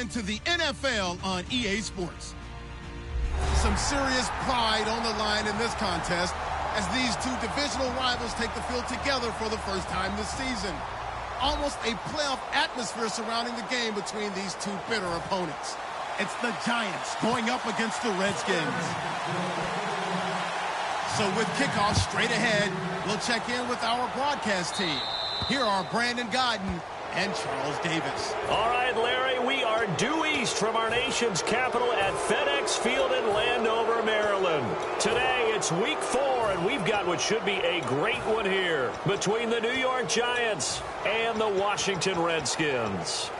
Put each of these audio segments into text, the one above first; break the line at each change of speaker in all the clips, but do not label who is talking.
into the NFL on EA Sports. Some serious pride on the line in this contest as these two divisional rivals take the field together for the first time this season. Almost a playoff atmosphere surrounding the game between these two bitter opponents. It's the Giants going up against the Redskins. So with kickoff straight ahead, we'll check in with our broadcast team. Here are Brandon Godden and Charles Davis.
All right, Larry, we are due east from our nation's capital at FedEx Field in Landover, Maryland. Today, it's week 4, and we've got what should be a great one here between the New York Giants and the Washington Redskins.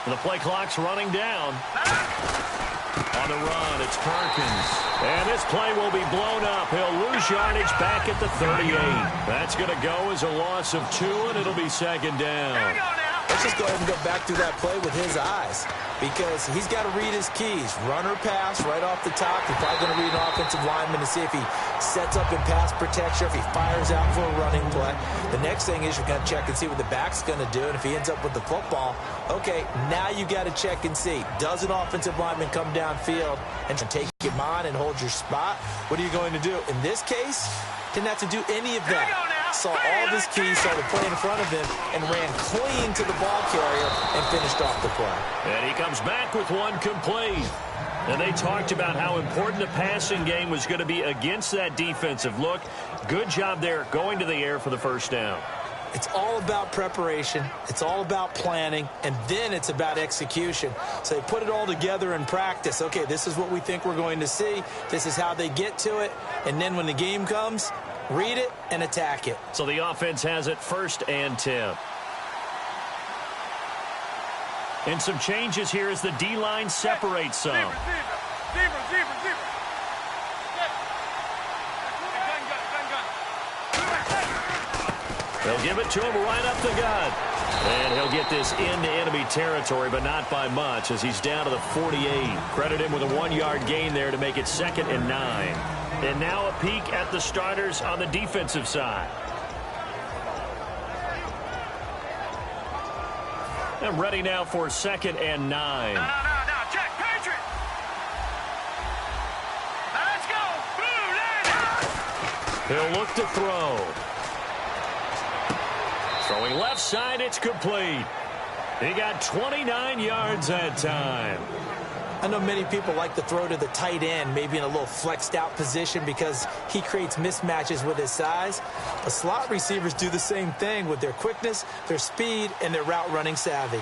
The play clock's running down. On the run, it's Perkins. And this play will be blown up. He'll lose yardage back at the 38. That's going to go as a loss of 2, and it'll be second down.
Let's just go ahead and go back through that play with his eyes, because he's got to read his keys. Run or pass right off the top. He's probably going to read an offensive lineman to see if he sets up in pass protection, if he fires out for a running play. The next thing is you're going to check and see what the back's going to do, and if he ends up with the football, okay, now you got to check and see. Does an offensive lineman come downfield and take him on and hold your spot? What are you going to do? In this case, didn't have to do any of that. Saw all of his keys, saw the play in front of him, and ran clean to the ball carrier and finished off the play.
And he comes back with one complete. And they talked about how important the passing game was going to be against that defensive look. Good job there going to the air for the first down.
It's all about preparation. It's all about planning. And then it's about execution. So they put it all together in practice. Okay, this is what we think we're going to see. This is how they get to it. And then when the game comes, read it and attack it.
So the offense has it 1st and 10. And some changes here as the D-line separates some. They'll give it to him right up the gut. And he'll get this into enemy territory, but not by much as he's down to the 48. Credit him with a 1-yard gain there to make it 2nd and 9. And now a peek at the starters on the defensive side. And ready now for 2nd and 9.
No, check, Patriot. Let's go. Blue,
He'll look to throw. Throwing left side, it's complete. He got 29 yards that time.
I know many people like to throw to the tight end, maybe in a little flexed out position because he creates mismatches with his size. But slot receivers do the same thing with their quickness, their speed, and their route running savvy.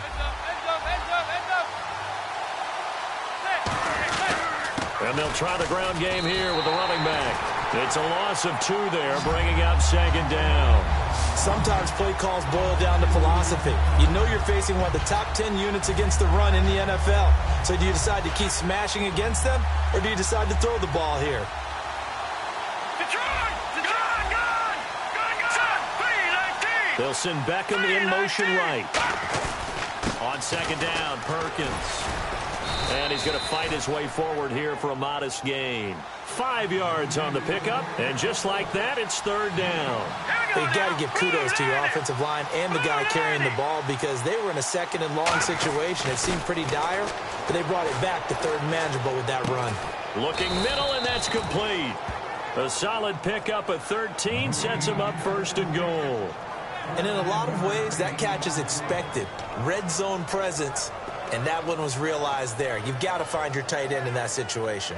And they'll try the ground game here with the running back. It's a loss of 2 there, bringing up 2nd down.
Sometimes play calls boil down to philosophy. You know you're facing one of the top 10 units against the run in the NFL. So do you decide to keep smashing against them, or do you decide to throw the ball here?
They'll send Beckham in motion right. On 2nd down, Perkins. And he's going to fight his way forward here for a modest gain. 5 yards on the pickup, and just like that, it's 3rd down.
They've got to give kudos to your offensive line and the guy carrying the ball because they were in a 2nd and long situation. It seemed pretty dire, but they brought it back to 3rd and manageable with that run.
Looking middle, and that's complete. A solid pickup of 13 sets him up 1st and goal.
And in a lot of ways, that catch is expected. Red zone presence, and that one was realized there. You've got to find your tight end in that situation.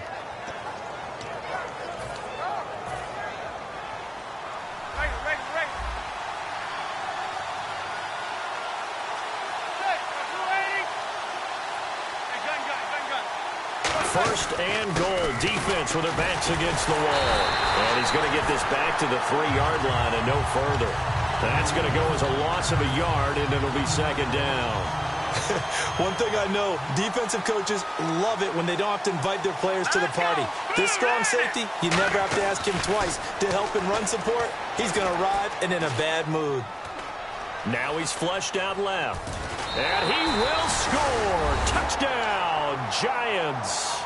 First and goal. Defense with their backs against the wall. And he's going to get this back to the 3-yard line and no further. That's going to go as a loss of a yard, and it'll be 2nd down.
One thing I know, defensive coaches love it when they don't have to invite their players to the party. This strong safety, you never have to ask him twice to help in run support. He's going to arrive and in a bad mood.
Now he's flushed out left. And he will score. Touchdown, Giants.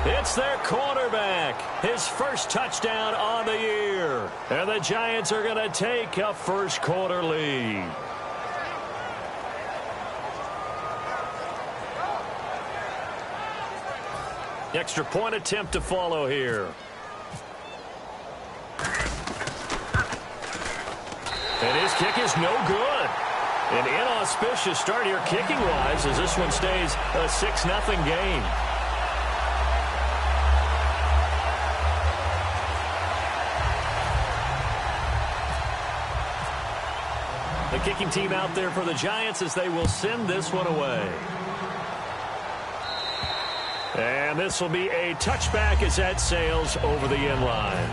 It's their quarterback. His first touchdown on the year. And the Giants are going to take a first quarter lead. Extra point attempt to follow here. And his kick is no good. An inauspicious start here kicking-wise as this one stays a 6-0 game. The kicking team out there for the Giants as they will send this one away. And this will be a touchback as that sails over the end line.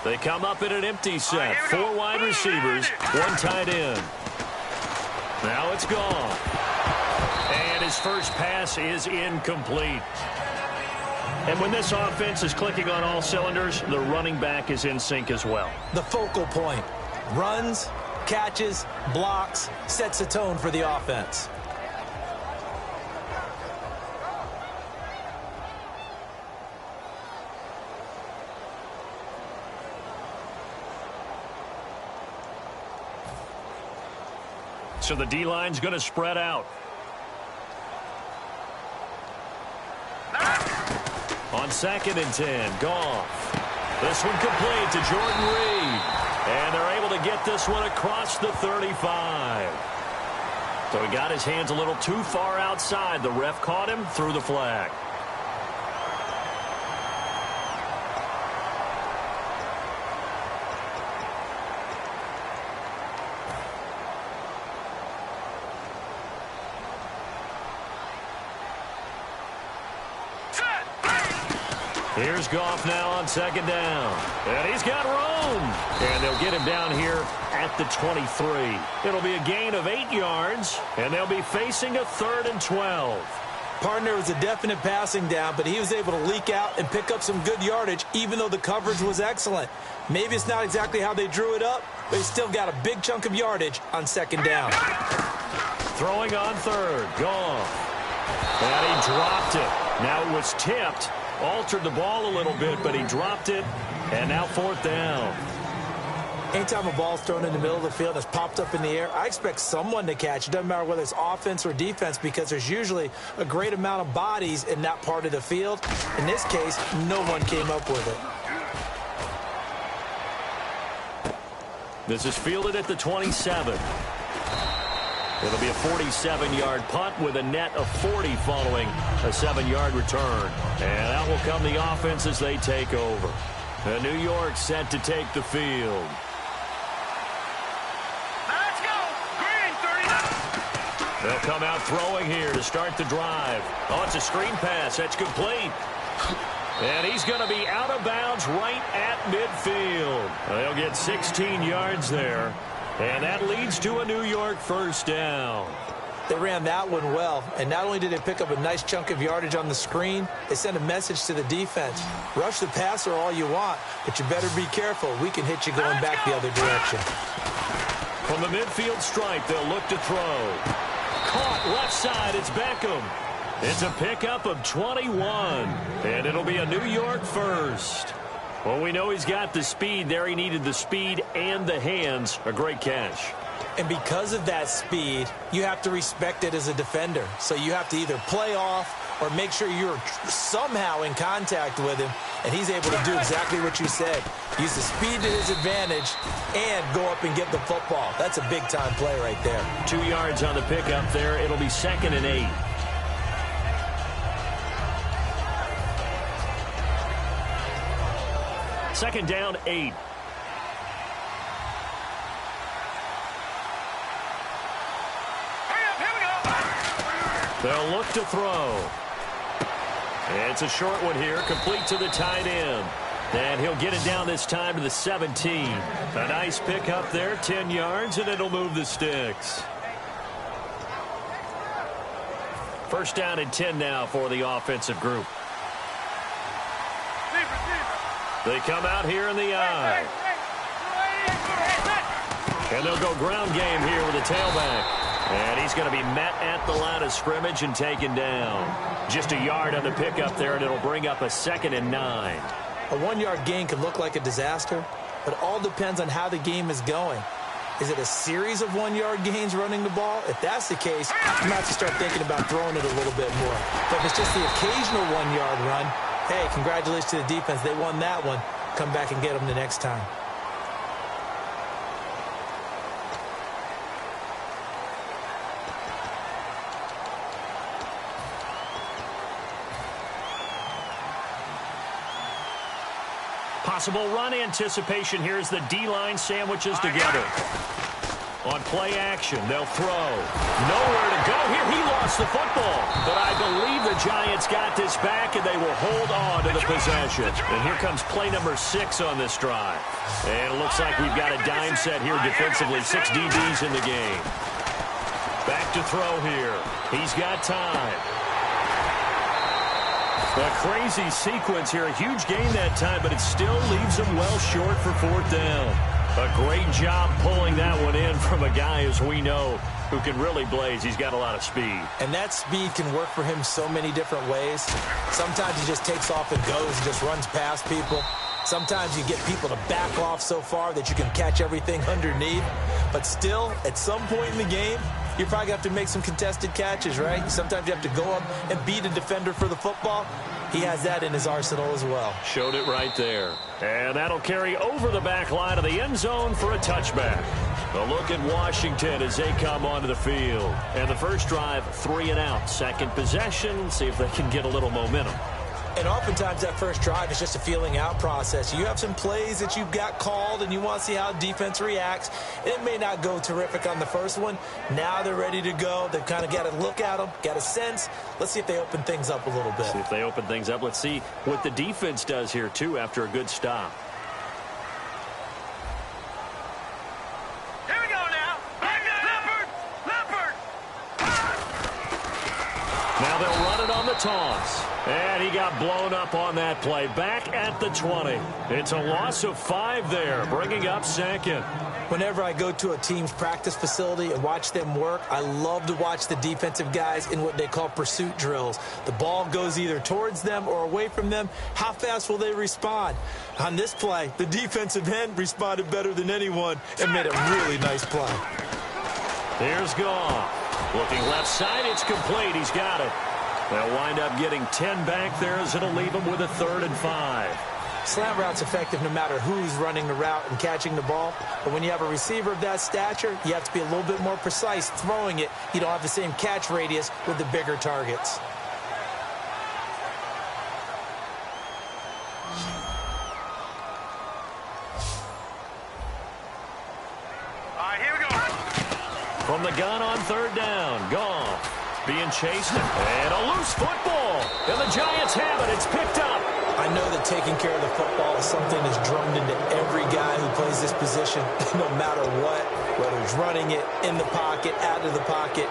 They come up in an empty set. 4 wide receivers, 1 tight end. Now it's gone. And his first pass is incomplete. And when this offense is clicking on all cylinders, the running back is in sync as well.
The focal point. Runs, catches, blocks, sets the tone for the offense.
So the D-line's going to spread out. On 2nd and 10, Goff. This one complete to Jordan Reed. And they're able to get this one across the 35. So he got his hands a little too far outside. The ref caught him, threw the flag. Here's Goff now on 2nd down. And he's got room. And they'll get him down here at the 23. It'll be a gain of 8 yards, and they'll be facing a 3rd and 12.
Partner was a definite passing down, but he was able to leak out and pick up some good yardage, even though the coverage was excellent. Maybe it's not exactly how they drew it up, but he still got a big chunk of yardage on 2nd down.
Throwing on 3rd, Goff. And he dropped it. Now it was tipped. Altered the ball a little bit, but he dropped it, and now 4th down.
Anytime a ball's thrown in the middle of the field that's popped up in the air, I expect someone to catch. It doesn't matter whether it's offense or defense because there's usually a great amount of bodies in that part of the field. In this case, no one came up with it.
This is fielded at the 27. It'll be a 47-yard punt with a net of 40 following a 7-yard return. And out will come the offense as they take over. New York set to take the field.
Let's go! Green, 39!
They'll come out throwing here to start the drive. Oh, it's a screen pass. That's complete. And he's going to be out of bounds right at midfield. They'll get 16 yards there. And that leads to a New York 1st down.
They ran that one well, and not only did they pick up a nice chunk of yardage on the screen, they sent a message to the defense. Rush the passer all you want, but you better be careful. We can hit you going back the other direction.
From the midfield stripe, they'll look to throw. Caught left side, it's Beckham. It's a pickup of 21, and it'll be a New York 1st. Well, we know he's got the speed there. He needed the speed and the hands. A great catch.
And because of that speed, you have to respect it as a defender. So you have to either play off or make sure you're somehow in contact with him, and he's able to do exactly what you said. Use the speed to his advantage and go up and get the football. That's a big-time play right there.
2 yards on the pickup there. It'll be 2nd and 8. Second down, 8. They'll look to throw. It's a short one here, complete to the tight end. And he'll get it down this time to the 17. A nice pickup there, 10 yards, and it'll move the sticks. First down and 10 now for the offensive group. They come out here in the eye. And they'll go ground game here with a tailback. And he's going to be met at the line of scrimmage and taken down. Just a yard on the pickup there, and it'll bring up a 2nd and 9.
A 1-yard gain could look like a disaster, but it all depends on how the game is going. Is it a series of 1-yard gains running the ball? If that's the case, you might have to start thinking about throwing it a little bit more. But if it's just the occasional 1-yard run, hey, congratulations to the defense. They won that one. Come back and get them the next time.
Possible run anticipation here as the D-line sandwiches together. On play action, they'll throw. Nowhere to go here. He lost the football. But I believe the Giants got this back, and they will hold on to the possession. And here comes play number 6 on this drive. And it looks like we've got a dime set here defensively. 6 DBs in the game. Back to throw here. He's got time. A crazy sequence here. A huge gain that time, but it still leaves him well short for 4th down. A great job pulling that one in from a guy, as we know, who can really blaze. He's got a lot of speed.
And that speed can work for him so many different ways. Sometimes he just takes off and goes and just runs past people. Sometimes you get people to back off so far that you can catch everything underneath. But still, at some point in the game, you probably have to make some contested catches, right? Sometimes you have to go up and beat a defender for the football. He has that in his arsenal as well.
Showed it right there. And that'll carry over the back line of the end zone for a touchback. A look at Washington as they come onto the field. And the first drive, 3 and out. Second possession, see if they can get a little momentum.
And oftentimes that first drive is just a feeling out process. You have some plays that you've got called and you want to see how defense reacts. It may not go terrific on the first one. Now they're ready to go. They've kind of got to look at them, got a sense. Let's see if they open things up a little bit.
See if they open things up. Let's see what the defense does here, too, after a good stop.
Here we go now. Leopard.
Now they'll run it on the toss. And he got blown up on that play. Back at the 20. It's a loss of 5 there, bringing up 2nd.
Whenever I go to a team's practice facility and watch them work, I love to watch the defensive guys in what they call pursuit drills. The ball goes either towards them or away from them. How fast will they respond? On this play, the defensive end responded better than anyone and made a really nice play.
Here's Goff. Looking left side, it's complete. He's got it. They'll wind up getting 10 back there as it'll leave them with a 3rd and 5.
Slant route's effective no matter who's running the route and catching the ball. But when you have a receiver of that stature, you have to be a little bit more precise throwing it. You don't have the same catch radius with the bigger targets.
All right, here we go.
From the gun on 3rd down, Goff being chased, and a loose football. And the Giants have it. It's picked up.
I know that taking care of the football is something that's drummed into every guy who plays this position, no matter what, whether it's running it, in the pocket, out of the pocket.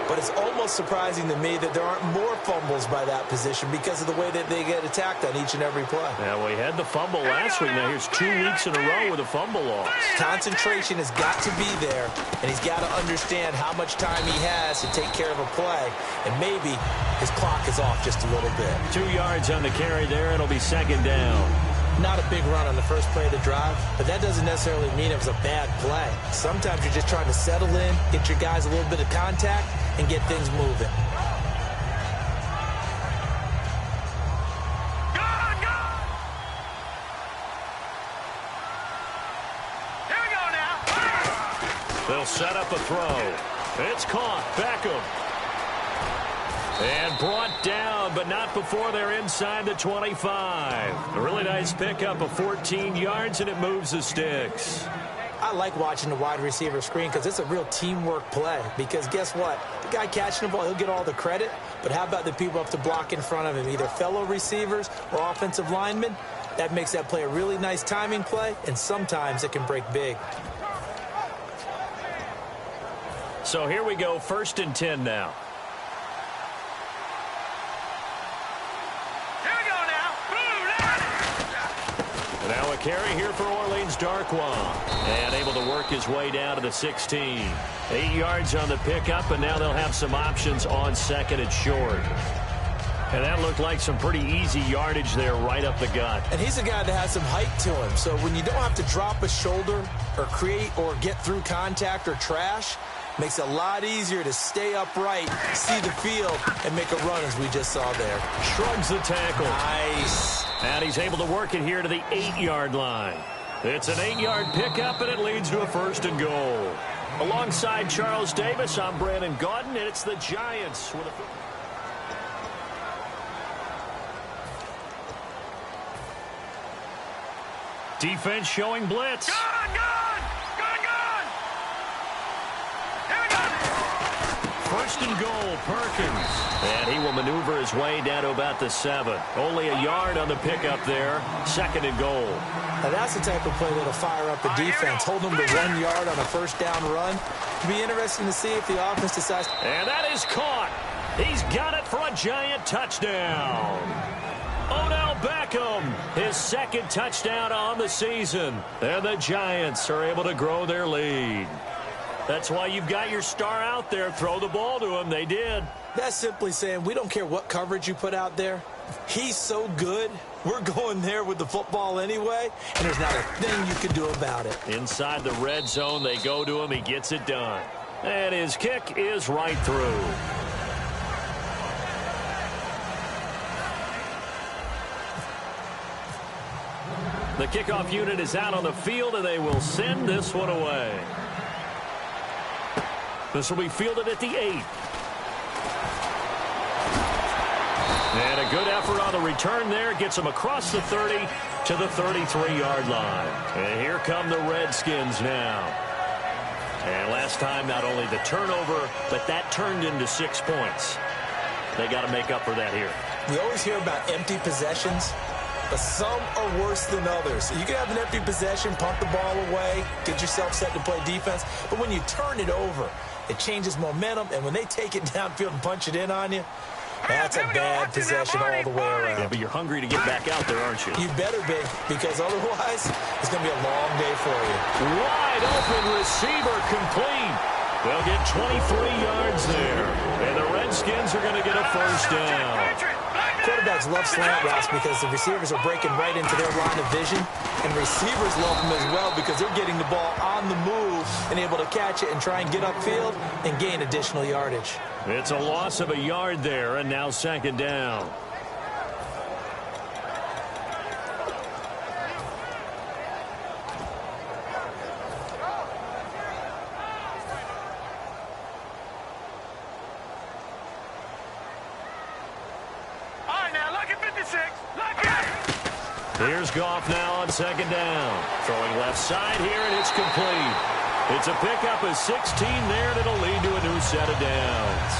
But it's almost surprising to me that there aren't more fumbles by that position because of the way that they get attacked on each and every play.
Yeah, we had the fumble last week. Now here's 2 weeks in a row with a fumble loss.
Concentration has got to be there, and he's got to understand how much time he has to take care of a play. And maybe his clock is off just a little bit.
2 yards on the carry there. It'll be 2nd down.
Not a big run on the first play of the drive, but that doesn't necessarily mean it was a bad play. Sometimes you're just trying to settle in, get your guys a little bit of contact, and get things moving.
They'll set up a throw. It's caught. Beckham. And brought down, but not before they're inside the 25. A really nice pickup of 14 yards, and it moves the sticks.
I like watching the wide receiver screen because it's a real teamwork play. Because guess what? The guy catching the ball, he'll get all the credit. But how about the people up to block in front of him, either fellow receivers or offensive linemen? That makes that play a really nice timing play, and sometimes it can break big.
So here we go, 1st and 10 now. Now a carry here for Orleans Darkwa. And able to work his way down to the 16. 8 yards on the pickup, and now they'll have some options on 2nd and short. And that looked like some pretty easy yardage there right up the gut.
And he's a guy that has some height to him. So when you don't have to drop a shoulder or create or get through contact or trash, makes it a lot easier to stay upright, see the field, and make a run as we just saw there.
Shrugs the tackle.
Nice.
And he's able to work it here to the 8-yard line. It's an 8-yard pickup, and it leads to a 1st and goal. Alongside Charles Davis, I'm Brandon Gaudin, and it's the Giants with a... Defense showing blitz.
Gone! Here we go!
1st and goal, Perkins. And he will maneuver his way down to about the 7. Only a yard on the pickup there. 2nd and goal.
Now that's the type of play that'll fire up the defense. Hold them to 1 yard on a 1st down run. It'll be interesting to see if the offense decides.
And that is caught. He's got it for a Giant touchdown. Odell Beckham, his 2nd touchdown on the season. And the Giants are able to grow their lead. That's why you've got your star out there. Throw the ball to him. They did.
That's simply saying we don't care what coverage you put out there. He's so good. We're going there with the football anyway, and there's not a thing you can do about it.
Inside the red zone, they go to him. He gets it done. And his kick is right through. The kickoff unit is out on the field, and they will send this one away. This will be fielded at the 8. And a good effort on the return there. Gets him across the 30 to the 33-yard line. And here come the Redskins now. And last time, not only the turnover, but that turned into 6 points. They got to make up for that here.
We always hear about empty possessions, but some are worse than others. You can have an empty possession, punt the ball away, get yourself set to play defense, but when you turn it over, it changes momentum, and when they take it downfield and punch it in on you, that's a bad possession all the way around.
Yeah, but you're hungry to get back out there, aren't you?
You better be, because otherwise, it's going to be a long day for you.
Wide open receiver complete. They'll get 23 yards there. And the Redskins are going to get a 1st down.
Quarterbacks love slant routes because the receivers are breaking right into their line of vision. And receivers love them as well because they're getting the ball on the move and able to catch it and try and get upfield and gain additional yardage.
It's a loss of a yard there, and now 2nd down. Here's Goff now on 2nd down. Throwing left side here, and it's complete. It's a pickup of 16 there, and it'll lead to a new set of downs.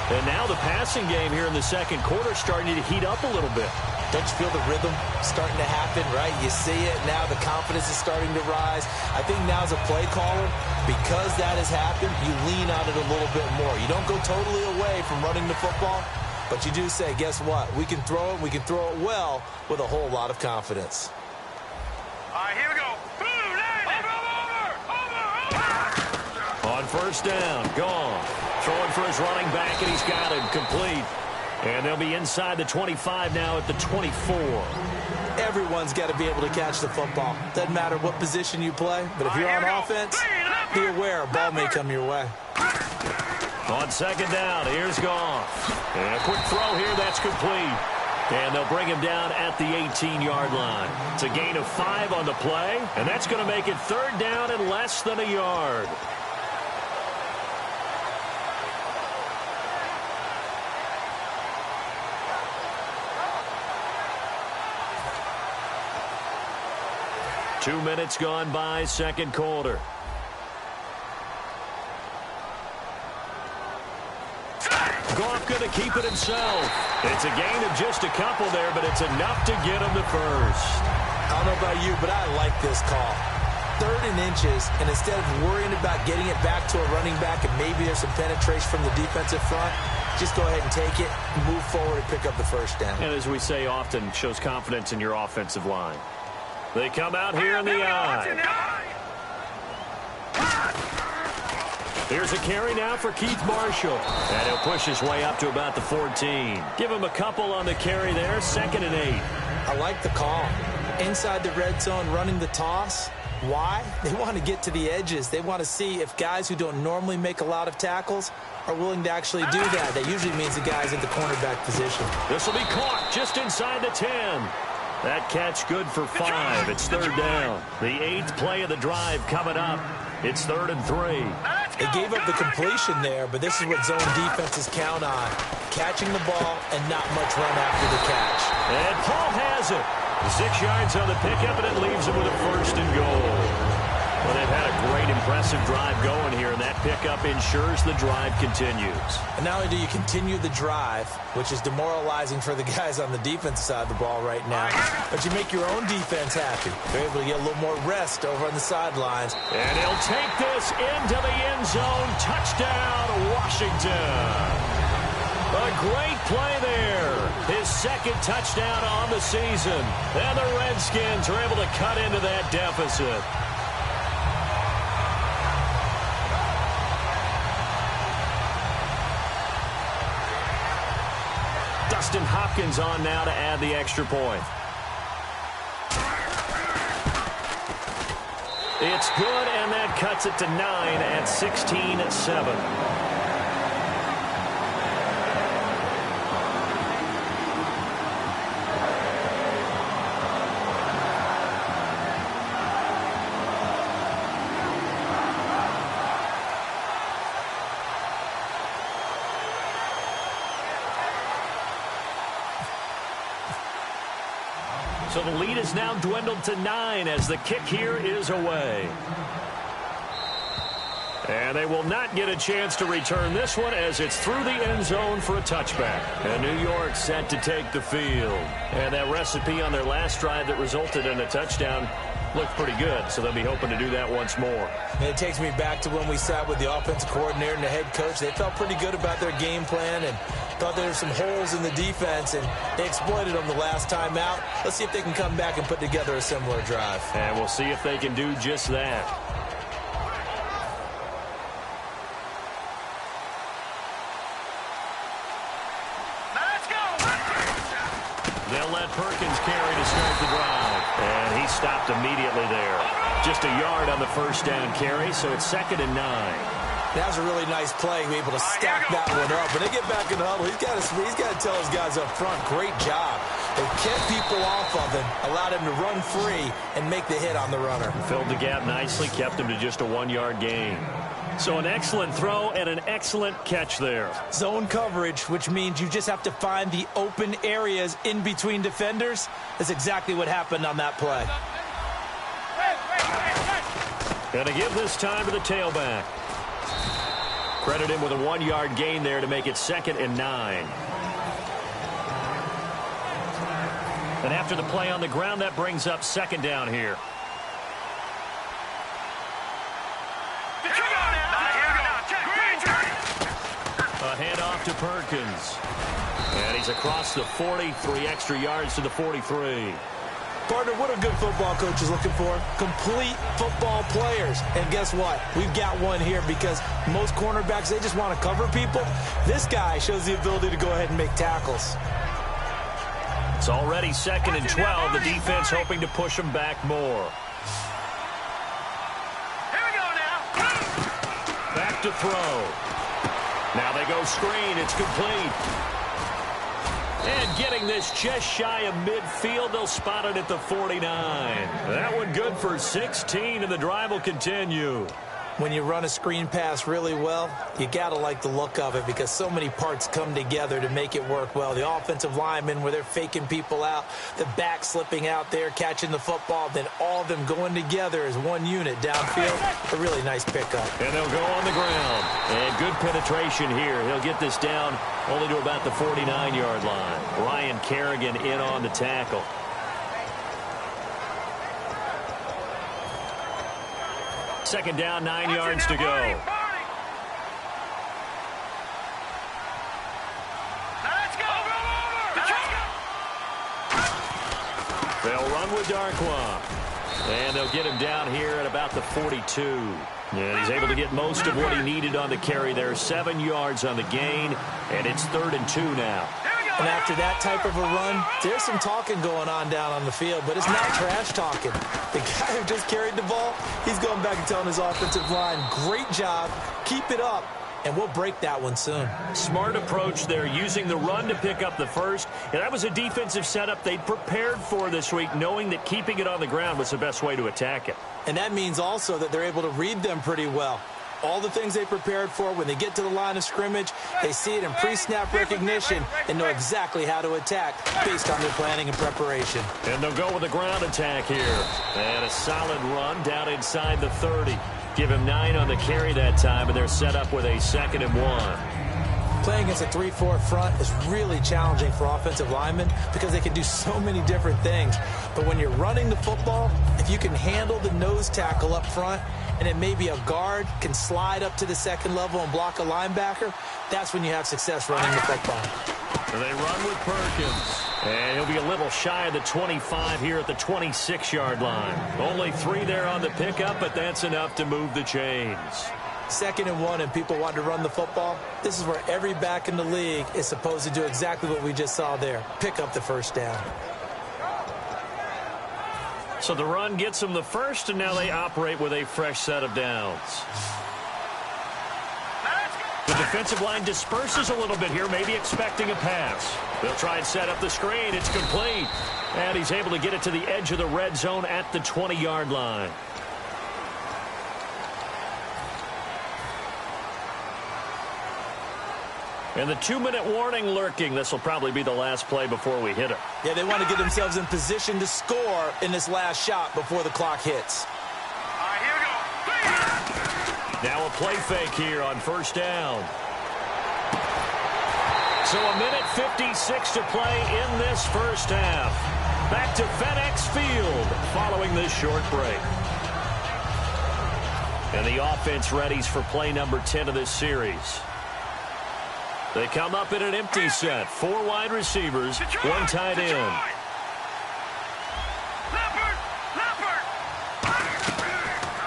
And now the passing game here in the 2nd quarter starting to heat up a little bit.
Don't you feel the rhythm starting to happen, right? You see it now. The confidence is starting to rise. I think now as a play caller, because that has happened, you lean on it a little bit more. You don't go totally away from running the football, but you do say, guess what? We can throw it. We can throw it well with a whole lot of confidence.
All right, here we go.
On 1st down, gone. Throwing for his running back, and he's got him complete. And they'll be inside the 25 now at the 24.
Everyone's got to be able to catch the football. Doesn't matter what position you play, but if you're on offense, be aware a ball may come your way.
On second down, here's Goff. And a quick throw here, that's complete. And they'll bring him down at the 18-yard line. It's a gain of 5 on the play, and that's going to make it third down and less than a yard. Two minutes gone by, second quarter. Goff going to keep it himself. It's a gain of just a couple there, but it's enough to get him to first.
I don't know about you, but I like this call. 3rd and inches, and instead of worrying about getting it back to a running back and maybe there's some penetration from the defensive front, just go ahead and take it, move forward, and pick up the first down.
And as we say often, shows confidence in your offensive line. They come out here in the eye. Here's a carry now for Keith Marshall. And he'll push his way up to about the 14. Give him a couple on the carry there, 2nd and 8.
I like the call. Inside the red zone, running the toss. Why? They want to get to the edges. They want to see if guys who don't normally make a lot of tackles are willing to actually do that. That usually means the guy's at the cornerback position.
This will be caught just inside the 10. That catch good for 5. It's third down. The 8th play of the drive coming up. It's 3rd and 3.
They gave up the completion there, but this is what zone defenses count on. Catching the ball and not much run after the catch.
And Paul has it. 6 yards on the pickup, and it leaves him with a 1st and goal. Well, they've had a great, impressive drive going here, and that pickup ensures the drive continues.
And not only do you continue the drive, which is demoralizing for the guys on the defensive side of the ball right now, but you make your own defense happy. They're able to get a little more rest over on the sidelines.
And he'll take this into the end zone. Touchdown, Washington. A great play there. His 2nd touchdown on the season. And the Redskins are able to cut into that deficit. Dustin Hopkins on now to add the extra point. It's good, and that cuts it to 9 at 16-7. So the lead is now dwindled to 9 as the kick here is away. And they will not get a chance to return this one as it's through the end zone for a touchback. And New York set to take the field. And that recipe on their last drive that resulted in a touchdown looked pretty good, so they'll be hoping to do that once more.
And it takes me back to when we sat with the offensive coordinator and the head coach. They felt pretty good about their game plan and thought there were some holes in the defense, and they exploited them the last time out. Let's see if they can come back and put together a similar drive.
And we'll see if they can do just that.
Let's go!
They'll let Perkins carry to start the drive. And he stopped immediately there. Just a yard on the first down carry, so it's 2nd and 9.
That was a really nice play, able to stack that one up. When they get back in the huddle, he's got to tell his guys up front, great job. They kept people off of him, allowed him to run free, and make the hit on the runner.
Filled the gap nicely, kept him to just a 1-yard gain. So an excellent throw and an excellent catch there.
Zone coverage, which means you just have to find the open areas in between defenders. That's exactly what happened on that play.
Gonna give this time to the tailback. Credit him with a 1-yard gain there to make it 2nd and 9. And after the play on the ground, that brings up 2nd down here. A handoff to Perkins. And he's across the 40, 3 extra yards to the 43.
Partner, what a good football coach is looking for? Complete football players. And guess what? We've got one here because most cornerbacks, they just want to cover people. This guy shows the ability to go ahead and make tackles.
It's already 2nd and 12. The defense hoping to push them back more.
Here we go now.
Back to throw. Now they go screen. It's complete. And getting this just shy of midfield, they'll spot it at the 49. That one good for 16, and the drive will continue.
When you run a screen pass really well, you got to like the look of it because so many parts come together to make it work well. The offensive linemen, where they're faking people out, the back slipping out there, catching the football, then all of them going together as one unit downfield. A really nice pickup.
And they'll go on the ground. And good penetration here. He'll get this down only to about the 49-yard line. Ryan Kerrigan in on the tackle. Second down, 9 yards to go.
Let's go.
They'll run with Darkwa. And they'll get him down here at about the 42. And he's able to get most of what he needed on the carry there. 7 yards on the gain, and it's 3rd and 2 now.
And after that type of a run, there's some talking going on down on the field, but it's not trash talking. The guy who just carried the ball, he's going back and telling his offensive line, great job, keep it up, and we'll break that one soon.
Smart approach there, using the run to pick up the first. And that was a defensive setup they'd prepared for this week, knowing that keeping it on the ground was the best way to attack it.
And that means also that they're able to read them pretty well. All the things they prepared for, when they get to the line of scrimmage, they see it in pre-snap recognition and know exactly how to attack based on their planning and preparation.
And they'll go with a ground attack here. And a solid run down inside the 30. Give him 9 on the carry that time, and they're set up with a 2nd and 1.
Playing against a 3-4 front is really challenging for offensive linemen because they can do so many different things. But when you're running the football, if you can handle the nose tackle up front, and then maybe a guard can slide up to the 2nd level and block a linebacker, that's when you have success running the football.
And they run with Perkins. And he'll be a little shy of the 25 here at the 26-yard line. Only 3 there on the pickup, but that's enough to move the chains.
2nd and 1, and people want to run the football. This is where every back in the league is supposed to do exactly what we just saw there. Pick up the first down.
So the run gets them the first, and now they operate with a fresh set of downs. The defensive line disperses a little bit here, maybe expecting a pass. They'll try and set up the screen. It's complete. And he's able to get it to the edge of the red zone at the 20-yard line. And the 2-minute warning lurking. This will probably be the last play before we hit it.
Yeah, they want to get themselves in position to score in this last shot before the clock hits.
All right, here we go.
Now a play fake here on first down. So a minute 56 to play in this first half. Back to FedEx Field following this short break. And the offense readies for play number 10 of this series. They come up in an empty set. 4 wide receivers, 1 tight end.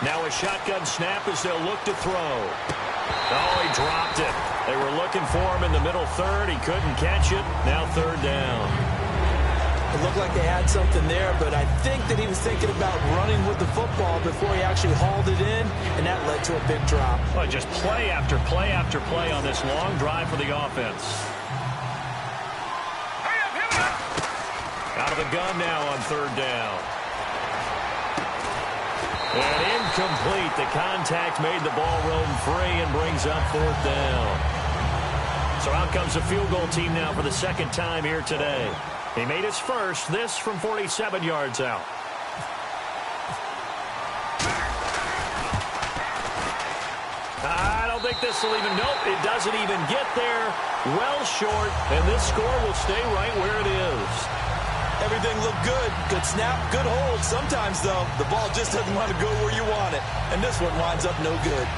Now a shotgun snap as they'll look to throw. Oh, he dropped it. They were looking for him in the middle third. He couldn't catch it. Now 3rd down.
It looked like they had something there, but I think that he was thinking about running with the football before he actually hauled it in, and that led to a big drop.
Well, just play after play after play on this long drive for the offense. Out of the gun now on 3rd down. And incomplete. The contact made the ball roam free and brings up 4th down. So out comes the field goal team now for the 2nd time here today. He made his first, this from 47 yards out. I don't think this will even, nope, it doesn't even get there. Well short, and this score will stay right where it is.
Everything looked good. Good snap, good hold. Sometimes, though, the ball just doesn't want to go where you want it. And this one winds up no good.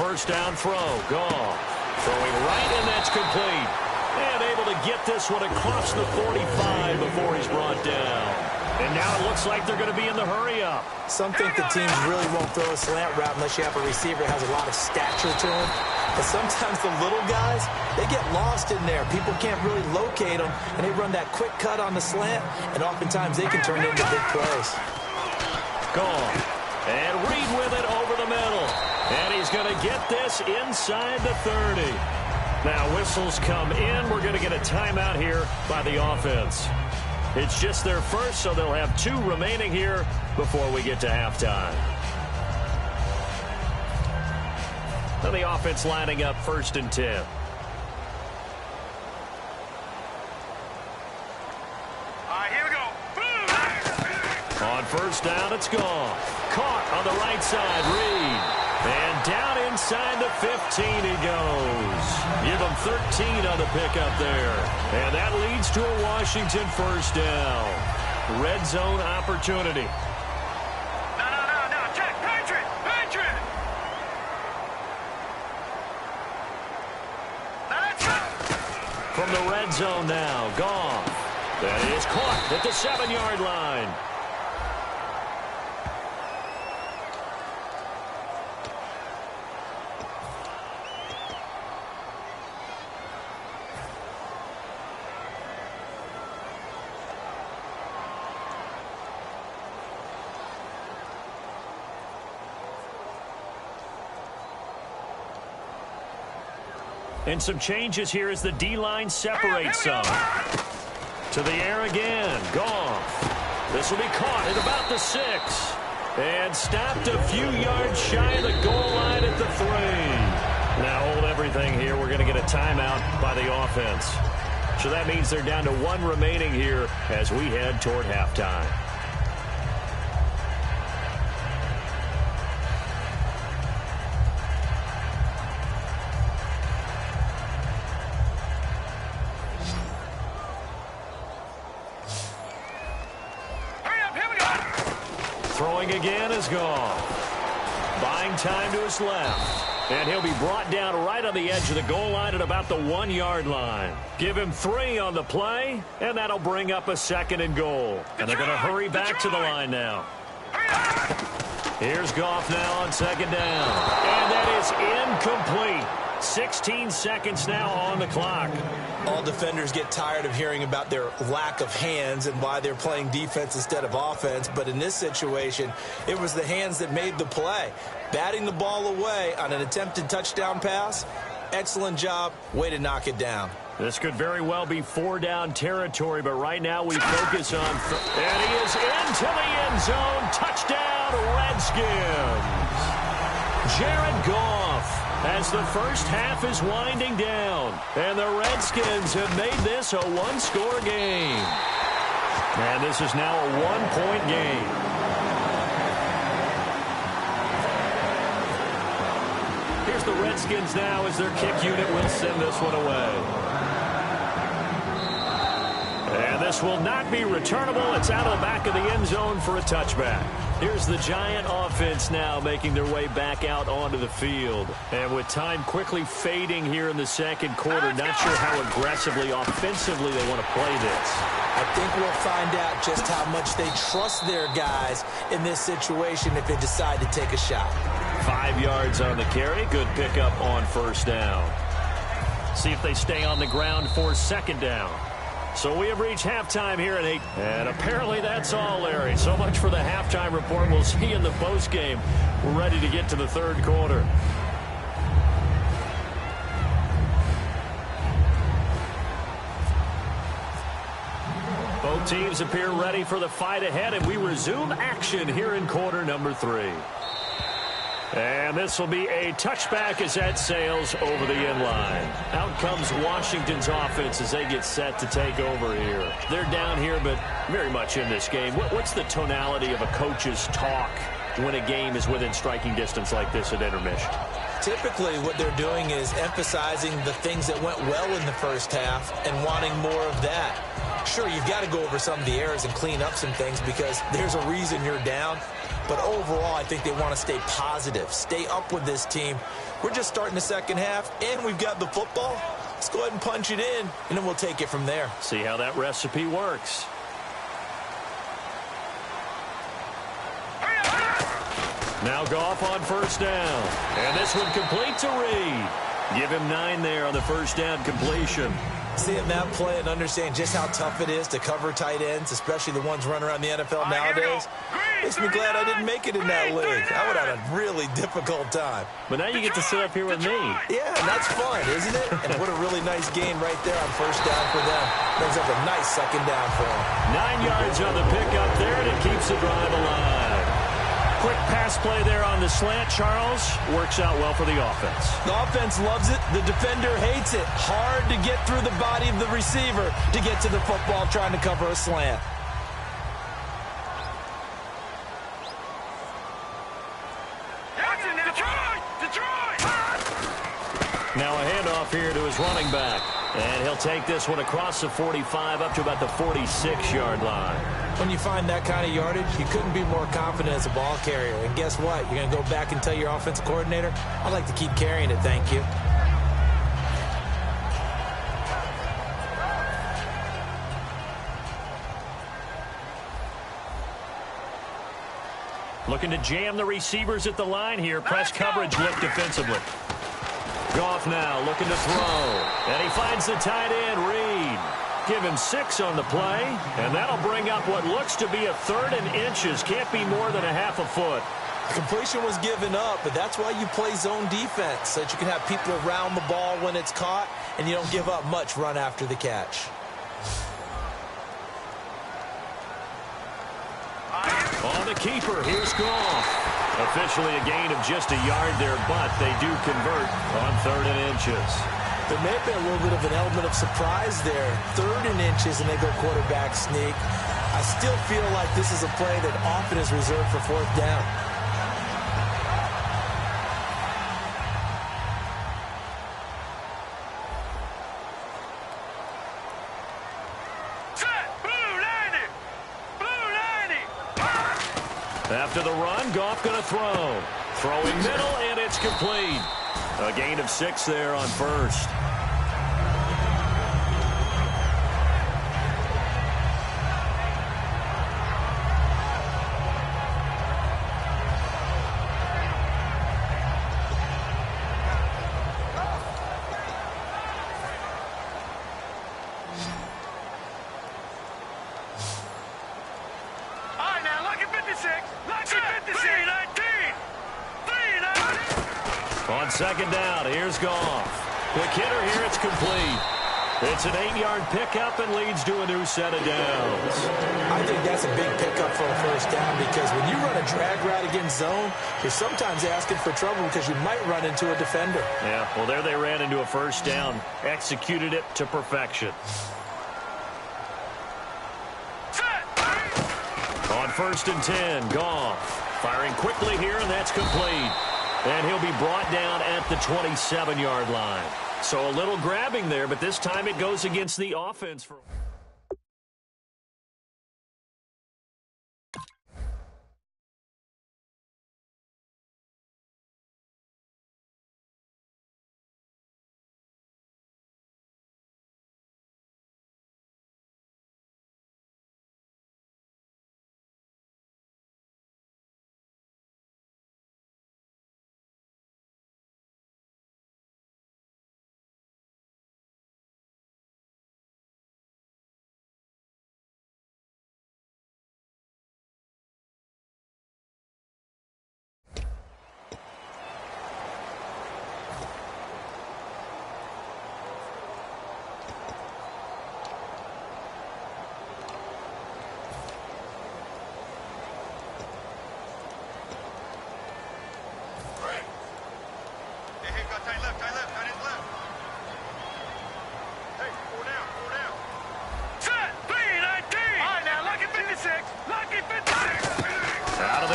first down throw. Gone. Throwing right, and that's complete. And able to get this one across the 45 before he's brought down. And now it looks like they're going to be in the hurry-up.
Some think the teams really won't throw a slant route unless you have a receiver that has a lot of stature to him. But sometimes the little guys, they get lost in there. People can't really locate them, and they run that quick cut on the slant, and oftentimes they can turn into big plays.
Gone. And Reed with it over the middle. And he's going to get this inside the 30. Now whistles come in. We're going to get a timeout here by the offense. It's just their first, so they'll have 2 remaining here before we get to halftime. Now the offense lining up 1st and 10.
Here we go.
On first down, it's gone. Caught on the right side, Reed. And down inside the 15 he goes. Give him 13 on the pickup there. And that leads to a Washington first down. Red zone opportunity.
No. Check. Patriot. That's it.
From the red zone now, Goff. That is caught at the 7-yard line. And some changes here as the D-line separates some. To the air again. Goff. This will be caught at about the 6. And stopped a few yards shy of the goal line at the 3. Now hold everything here. We're going to get a timeout by the offense. So that means they're down to 1 remaining here as we head toward halftime. Throwing again is gone. Buying time to his left. And he'll be brought down right on the edge of the goal line at about the 1-yard line. Give him 3 on the play, and that'll bring up a 2nd and goal. And they're going to hurry back to the line now. Here's Goff now on 2nd down. And that is incomplete. 16 seconds now on the clock.
All defenders get tired of hearing about their lack of hands and why they're playing defense instead of offense. But in this situation, it was the hands that made the play. Batting the ball away on an attempted touchdown pass, excellent job. Way to knock it down.
This could very well be 4-down territory, but right now we focus on... And he is into the end zone. Touchdown, Redskins. Jared Goff. As the first half is winding down. And the Redskins have made this a 1-score game. And this is now a 1-point game. Here's the Redskins now as their kick unit will send this one away. And this will not be returnable. It's out of the back of the end zone for a touchback. Here's the Giant offense now making their way back out onto the field. And with time quickly fading here in the second quarter, not sure how aggressively, offensively they want to play this.
I think we'll find out just how much they trust their guys in this situation if they decide to take a shot.
5 yards on the carry. Good pickup on first down. See if they stay on the ground for 2nd down. So we have reached halftime here at 8. And apparently that's all, Larry. So much for the halftime report. We'll see you in the postgame. We're ready to get to the 3rd quarter. Both teams appear ready for the fight ahead, and we resume action here in quarter number 3. And this will be a touchback as that sails over the end line. Out comes Washington's offense as they get set to take over here. They're down here, but very much in this game. What's the tonality of a coach's talk when a game is within striking distance like this at intermission?
Typically, what they're doing is emphasizing the things that went well in the first half and wanting more of that. Sure, you've got to go over some of the errors and clean up some things because there's a reason you're down. But overall, I think they want to stay positive, stay up with this team. We're just starting the second half, and we've got the football. Let's go ahead and punch it in, and then we'll take it from there.
See how that recipe works. Now Goff on first down. And this one complete to Reed. Give him 9 there on the first down completion.
Seeing that play and understanding just how tough it is to cover tight ends, especially the ones running around the NFL nowadays, makes me glad I didn't make it in that league. I would have had a really difficult time.
But now you get to sit up here with me.
Yeah, and that's fun, isn't it? And what a really nice gain right there on first down for them. Brings up a nice second down for them.
9 yards on the pickup there, and it keeps the drive alive. Quick pass play there on the slant, Charles. Works out well for the offense.
The offense loves it. The defender hates it. Hard to get through the body of the receiver to get to the football trying to cover a slant.
Now a handoff here to his running back. And he'll take this one across the 45 up to about the 46-yard line.
When you find that kind of yardage, you couldn't be more confident as a ball carrier. And guess what? You're going to go back and tell your offensive coordinator, I'd like to keep carrying it, thank you.
Looking to jam the receivers at the line here. Press coverage look defensively. Goff now looking to throw. And he finds the tight end, Reed. Give him 6 on the play. And that'll bring up what looks to be a 3rd and inches. Can't be more than a half a foot.
The completion was given up, but that's why you play zone defense, so that you can have people around the ball when it's caught, and you don't give up much run after the catch.
On the keeper, here's Goff. Officially a gain of just a yard there, but they do convert on 3rd and inches.
There may have been a little bit of an element of surprise there. 3rd and inches, and they go quarterback sneak. I still feel like this is a play that often is reserved for 4th down.
After the run, Goff going to throw. Throwing middle, and it's complete. A gain of 6 there on first. On second down, here's Goff. Quick hitter here, it's complete. It's an 8-yard pickup and leads to a new set of downs.
I think that's a big pickup for a first down because when you run a drag route against zone, you're sometimes asking for trouble because you might run into a defender.
Yeah, well, there they ran into a first down. Executed it to perfection. On 1st and 10, Goff. Firing quickly here, and that's complete. And he'll be brought down at the 27-yard line. So a little grabbing there, but this time it goes against the offense.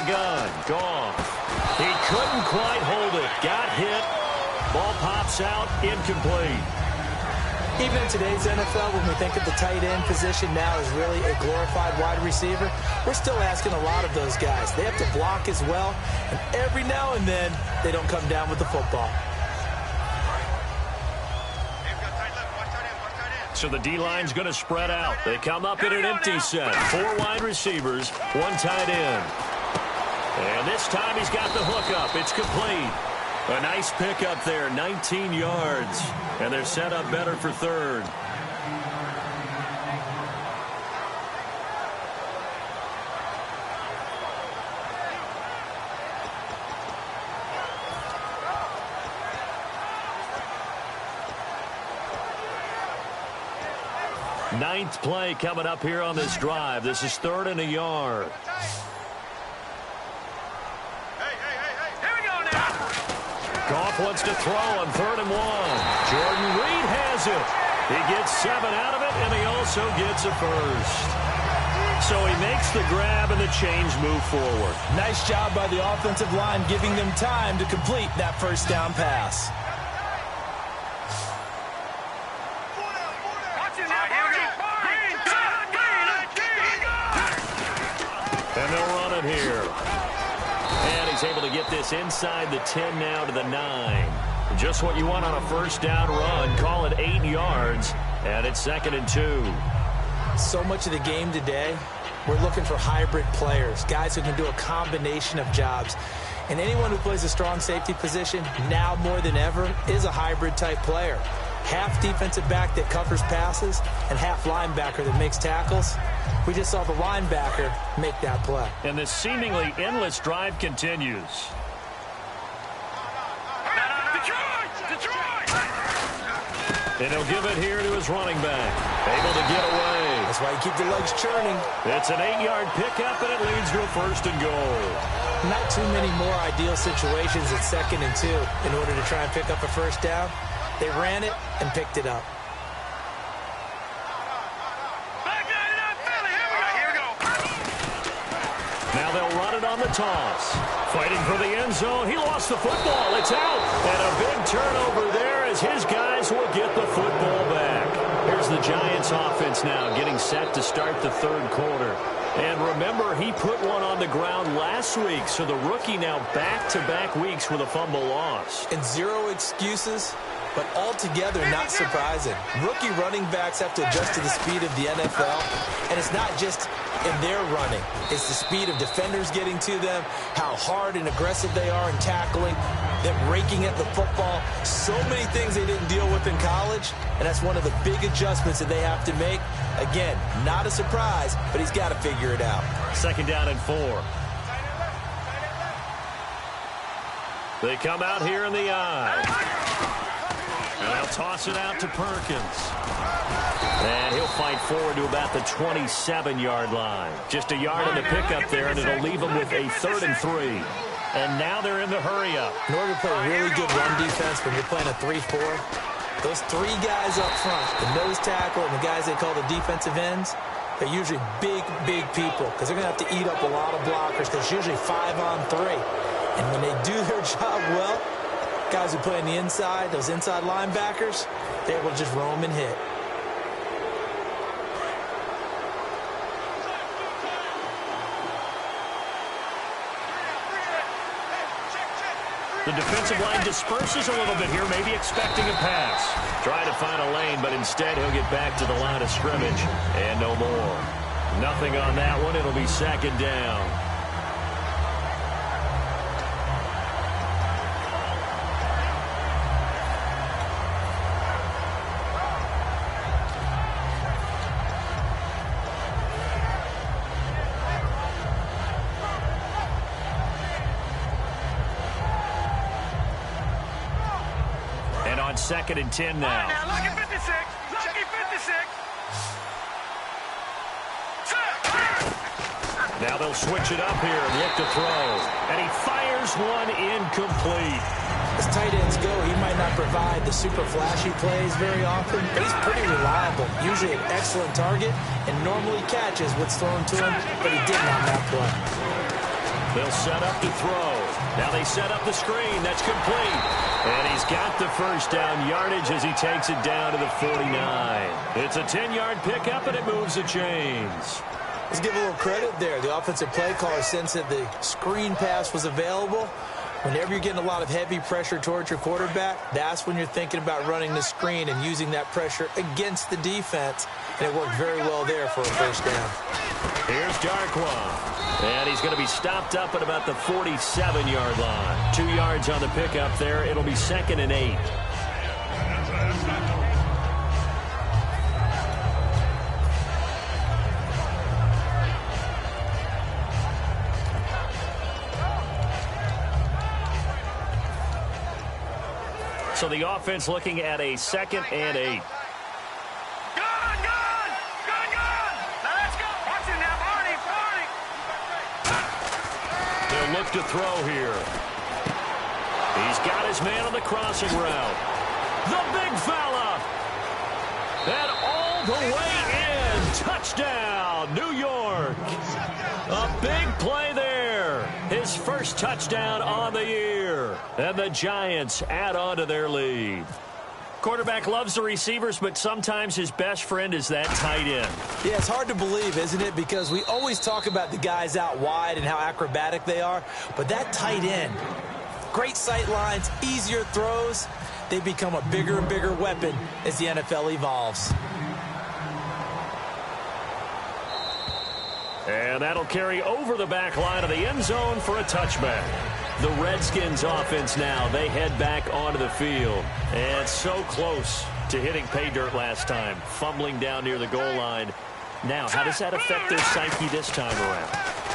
Gun, Goff. He couldn't quite hold it. Got hit. Ball pops out, incomplete.
Even in today's NFL, when we think of the tight end position now as really a glorified wide receiver, we're still asking a lot of those guys. They have to block as well, and every now and then, they don't come down with the football.
So the D-line's going to spread out. They come up in an empty set. 4 wide receivers, 1 tight end. And this time he's got the hook up. It's complete. A nice pickup there, 19 yards. And they're set up better for third. Ninth play coming up here on this drive. This is 3rd and a yard.
Here we go now.
Goff wants to throw on 3rd and 1. Jordan Reed has it. He gets 7 out of it, and he also gets a first. So he makes the grab, and the chains move forward.
Nice job by the offensive line, giving them time to complete that first down pass.
And they'll run it here. And he's able to get this inside the 10 now to the 9. Just what you want on a first down run. Call it 8 yards. And it's 2nd and 2.
So much of the game today, we're looking for hybrid players, guys who can do a combination of jobs. And anyone who plays a strong safety position, now more than ever, is a hybrid type player. Half defensive back that covers passes and half linebacker that makes tackles. We just saw the linebacker make that play.
And this seemingly endless drive continues. And he'll give it here to his running back. Able to get away.
That's why you keep the legs churning.
It's an 8-yard pickup, and it leads to a 1st and goal.
Not too many more ideal situations at 2nd and 2 in order to try and pick up a first down. They ran it and picked it up.
Now they'll run it on the toss. Fighting for the end zone. He lost the football. It's out. And a big turnover there as his guys will get the football back. Here's the Giants offense now getting set to start the 3rd quarter. And remember, he put one on the ground last week, so the rookie now back-to-back weeks with a fumble loss.
And 0 excuses, but altogether not surprising. Rookie running backs have to adjust to the speed of the NFL, and it's not just in their running. It's the speed of defenders getting to them, how hard and aggressive they are in tackling, them raking at the football. So many things they didn't deal with in college, and that's one of the big adjustments that they have to make. Again, not a surprise, but he's got to figure it out.
2nd down and 4. They come out here in the I. And they'll toss it out to Perkins. And he'll fight forward to about the 27-yard line. Just a yard in the pickup there, and it'll leave them with a 3rd and 3. And now they're in the hurry-up.
In order to play really good run defense when you're playing a 3-4, those 3 guys up front, the nose tackle and the guys they call the defensive ends, they're usually big, big people because they're going to have to eat up a lot of blockers because it's usually 5-on-3. And when they do their job well, guys who play on the inside, those inside linebackers, they're able to just roam and hit.
The defensive line disperses a little bit here, maybe expecting a pass. Trying to find a lane, but instead he'll get back to the line of scrimmage. And no more. Nothing on that one. It'll be 2nd down. And on 2nd and 10 now.
Lucky 56. Lucky 56.
Now they'll switch it up here and look to throw. And he fires one incomplete.
As tight ends go, he might not provide the super flashy plays very often, but he's pretty reliable. Usually an excellent target and normally catches what's thrown to him, but he didn't on that play.
They'll set up to throw. Now they set up the screen. That's complete. And he's got the first down yardage as he takes it down to the 49. It's a 10-yard pickup, and it moves the chains.
Let's give a little credit there. The offensive play caller sensed that the screen pass was available. Whenever you're getting a lot of heavy pressure towards your quarterback, that's when you're thinking about running the screen and using that pressure against the defense. And it worked very well there for a first down.
Here's Darquan. And he's going to be stopped up at about the 47-yard line. 2 yards on the pickup there. It'll be 2nd and 8. So the offense looking at a 2nd and 8. Look to throw here. He's got his man on the crossing route. The big fella. And all the way in. Touchdown, New York. A big play there. His first touchdown on the year. And the Giants add on to their lead. Quarterback loves the receivers, but sometimes his best friend is that tight end.
Yeah, it's hard to believe, isn't it? Because we always talk about the guys out wide and how acrobatic they are. But that tight end, great sight lines, easier throws, they become a bigger and bigger weapon as the NFL evolves.
And that'll carry over the back line of the end zone for a touchback. The Redskins offense now, they head back onto the field. And so close to hitting pay dirt last time, fumbling down near the goal line. Now, how does that affect their psyche this time around?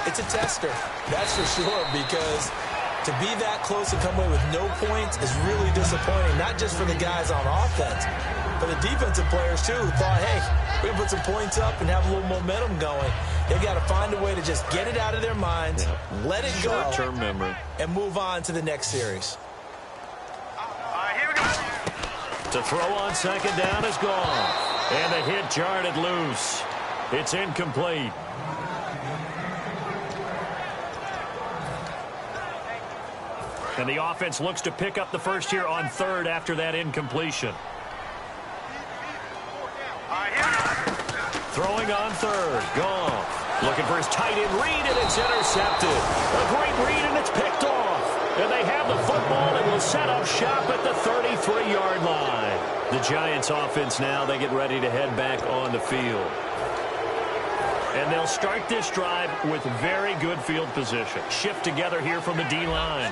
It's a tester, that's for sure, because to be that close and come away with no points is really disappointing, not just for the guys on offense, but the defensive players, too, who thought, hey, we're going to put some points up and have a little momentum going. They've got to find a way to just get it out of their minds, let it go,
short-term memory,
and move on to the next series.
Here we go.
To throw on 2nd down is gone. And the hit jarred it loose. It's incomplete. And the offense looks to pick up the first here on 3rd after that incompletion. Throwing on 3rd. Goff looking for his tight end read, and it's intercepted. A great read, and it's picked off. And they have the football and will set up shop at the 33-yard line. The Giants offense now, they get ready to head back on the field. And they'll start this drive with very good field position. Shift together here from the D-line.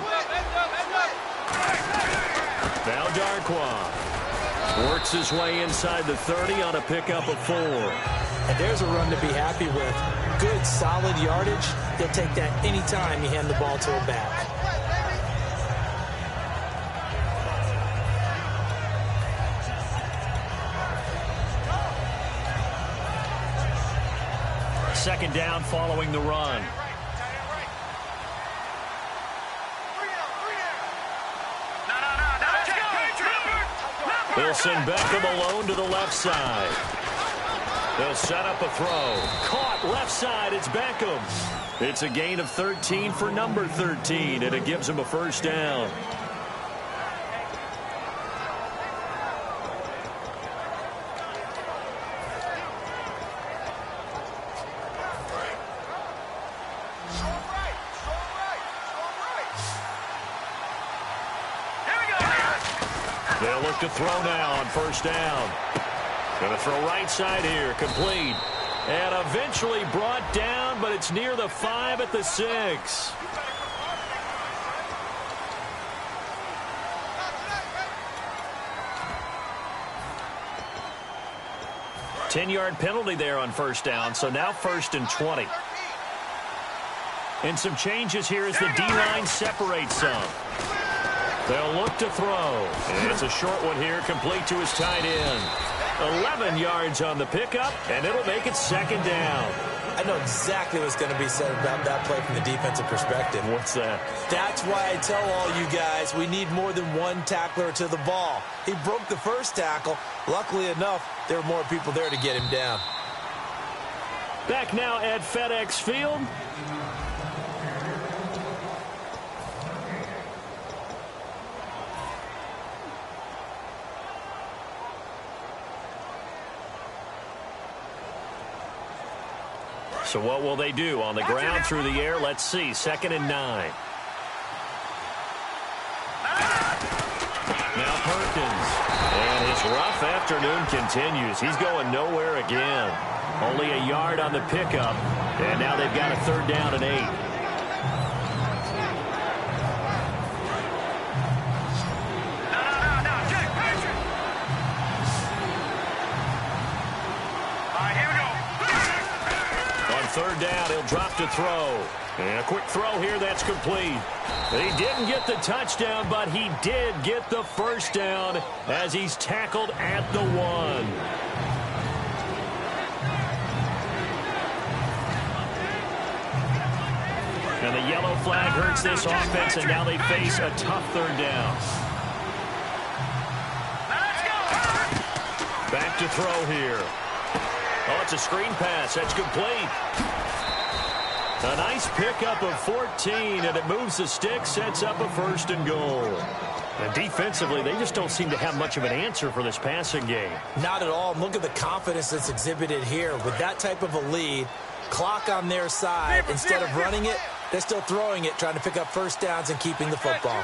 Now Darquan works his way inside the 30 on a pickup of 4.
And there's a run to be happy with. Good, solid yardage. He'll take that anytime you hand the ball to a back.
Second down following the run. They'll send Beckham alone to the left side. They'll set up a throw. Caught left side. It's Beckham. It's a gain of 13 for number 13, and it gives him a first down. They'll look to throw now on first down. Going to throw right side here, complete. And eventually brought down, but it's near the 5 at the 6. Ten-yard penalty there on first down, so now 1st and 20. And some changes here as the D-line separates some. They'll look to throw. And it's a short one here, complete to his tight end. 11 yards on the pickup, and it'll make it 2nd down.
I know exactly what's going to be said about that play from the defensive perspective.
What's that?
That's why I tell all you guys we need more than one tackler to the ball. He broke the first tackle. Luckily enough, there were more people there to get him down.
Back now at FedEx Field. So what will they do? On the ground, through the air, let's see. 2nd and 9. Now Perkins. And his rough afternoon continues. He's going nowhere again. Only a yard on the pickup. And now they've got a 3rd down and 8. On 3rd down, he'll drop to throw. And a quick throw here that's complete. He didn't get the touchdown, but he did get the 1st down as he's tackled at the 1. And the yellow flag hurts this offense, and now they face a tough 3rd down. Back to throw here. Oh, it's a screen pass. That's complete. A nice pickup of 14, and it moves the stick, sets up a 1st and goal. And defensively, they just don't seem to have much of an answer for this passing game.
Not at all. Look at the confidence that's exhibited here. With that type of a lead, clock on their side, instead of running it, they're still throwing it, trying to pick up 1st downs and keeping the football.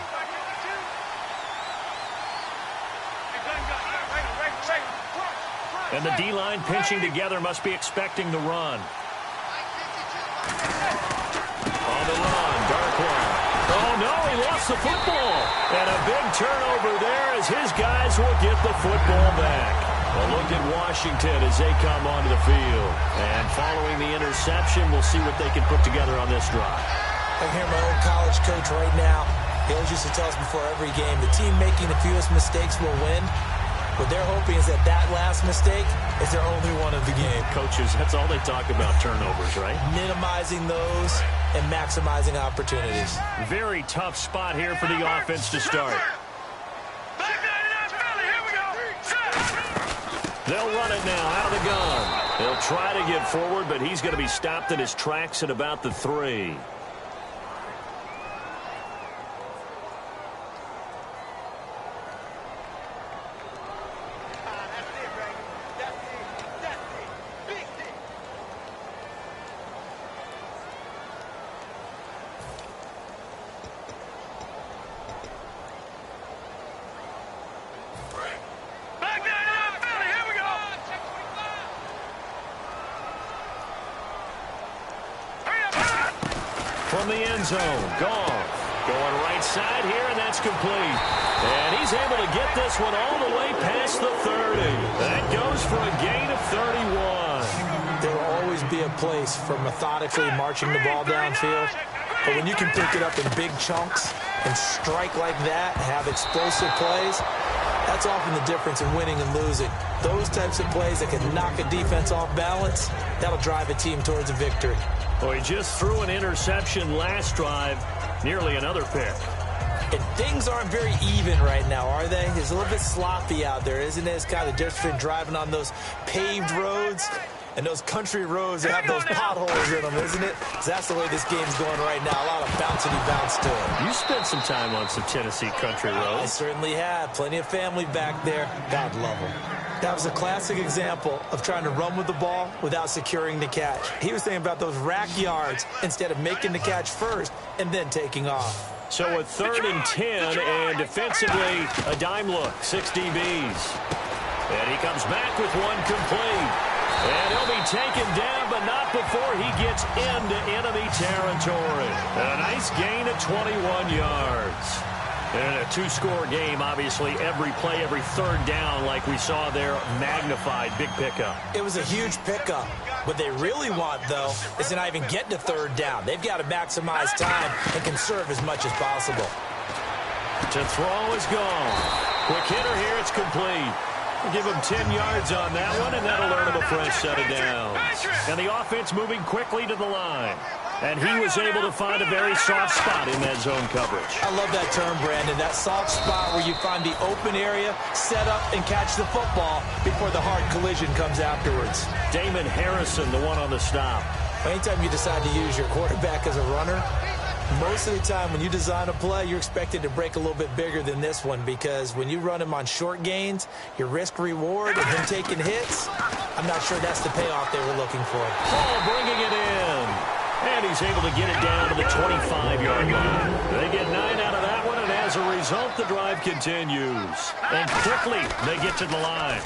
And the D-line pinching together must be expecting the run. On the run, Darkland. Oh, no, he lost the football. And a big turnover there as his guys will get the football back. A look at Washington as they come onto the field. And following the interception, we'll see what they can put together on this drive.
I hear my old college coach right now. He always used to tell us before every game, the team making the fewest mistakes will win. What they're hoping is that last mistake is their only one of the game.
Coaches, that's all they talk about, turnovers, right?
Minimizing those and maximizing opportunities.
Very tough spot here for the offense to start. They'll run it now out of the gun. They'll try to get forward, but he's going to be stopped in his tracks at about the 3. From the end zone, Goff going right side here, and that's complete. And he's able to get this one all the way past the 30. That goes for a gain of 31.
There will always be a place for methodically marching the ball downfield. But when you can pick it up in big chunks and strike like that, have explosive plays, that's often the difference in winning and losing. Those types of plays that can knock a defense off balance, that'll drive a team towards a victory.
Well, he just threw an interception last drive, nearly another pick.
And things aren't very even right now, are they? It's a little bit sloppy out there, isn't it? It's kind of the difference between driving on those paved roads and those country roads that have those potholes in them, isn't it? So that's the way this game's going right now. A lot of bouncy bounce to it.
You spent some time on some Tennessee country roads.
I certainly have. Plenty of family back there. God love them. That was a classic example of trying to run with the ball without securing the catch. He was thinking about those rack yards instead of making the catch first and then taking off.
So a 3rd and 10, and defensively, a dime look, 6 DBs. And he comes back with one complete. And he'll be taken down, but not before he gets into enemy territory. A nice gain of 21 yards. And a 2-score game, obviously, every play, every 3rd down, like we saw there, magnified, big pickup.
It was a huge pickup. What they really want, though, is to not even get to 3rd down. They've got to maximize time and conserve as much as possible.
To throw is gone. Quick hitter here, it's complete. We'll give him 10 yards on that one, and that'll earn him a fresh set of downs. And the offense moving quickly to the line. And he was able to find a very soft spot in that zone coverage.
I love that term, Brandon. That soft spot where you find the open area, set up, and catch the football before the hard collision comes afterwards.
Damon Harrison, the one on the stop.
Anytime you decide to use your quarterback as a runner, most of the time when you design a play, you're expected to break a little bit bigger than this one, because when you run him on short gains, your risk-reward of him taking hits, I'm not sure that's the payoff they were looking for.
Hall bringing it in. he's able to get it down to the 25-yard line. They get 9 out of that one, and as a result, the drive continues. And quickly, they get to the line.